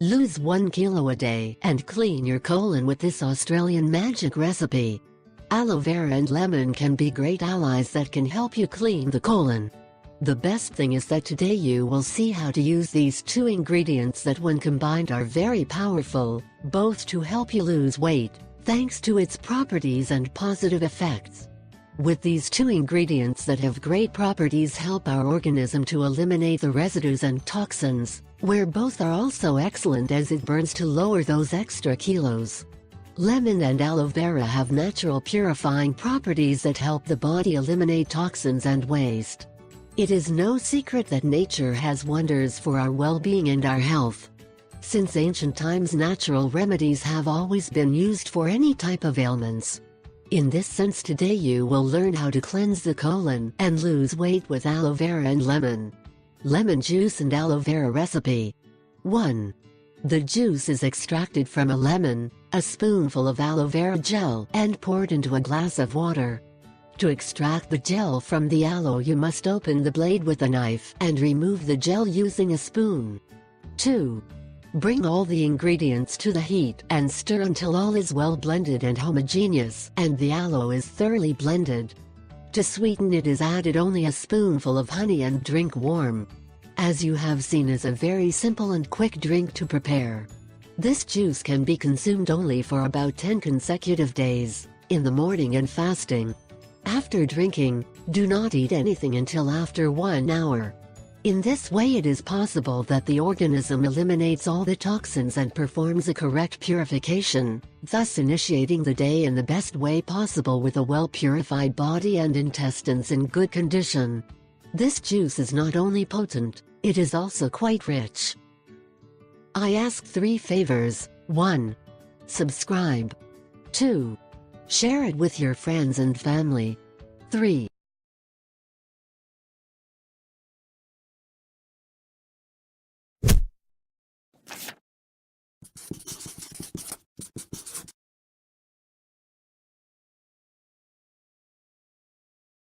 Lose 1 kilo a day and clean your colon with this Australian magic recipe. Aloe vera and lemon can be great allies that can help you clean the colon. The best thing is that today you will see how to use these two ingredients that when combined are very powerful, both to help you lose weight, thanks to its properties and positive effects. With these two ingredients that have great properties help our organism to eliminate the residues and toxins, where both are also excellent as it burns to lower those extra kilos. Lemon and aloe vera have natural purifying properties that help the body eliminate toxins and waste. It is no secret that nature has wonders for our well-being and our health. Since ancient times, natural remedies have always been used for any type of ailments. In this sense, today you will learn how to cleanse the colon and lose weight with aloe vera and lemon. Lemon juice and aloe vera recipe. 1. The juice is extracted from a lemon, a spoonful of aloe vera gel, and poured into a glass of water. To extract the gel from the aloe, you must open the blade with a knife and remove the gel using a spoon. 2. Bring all the ingredients to the heat and stir until all is well blended and homogeneous, and the aloe is thoroughly blended. To sweeten it is added only a spoonful of honey and drink warm. As you have seen, is a very simple and quick drink to prepare. This juice can be consumed only for about 10 consecutive days, in the morning and fasting. After drinking, do not eat anything until after 1 hour. In this way it is possible that the organism eliminates all the toxins and performs a correct purification, thus initiating the day in the best way possible with a well-purified body and intestines in good condition. This juice is not only potent, it is also quite rich. I ask 3 favors. 1. Subscribe. 2. Share it with your friends and family. 3.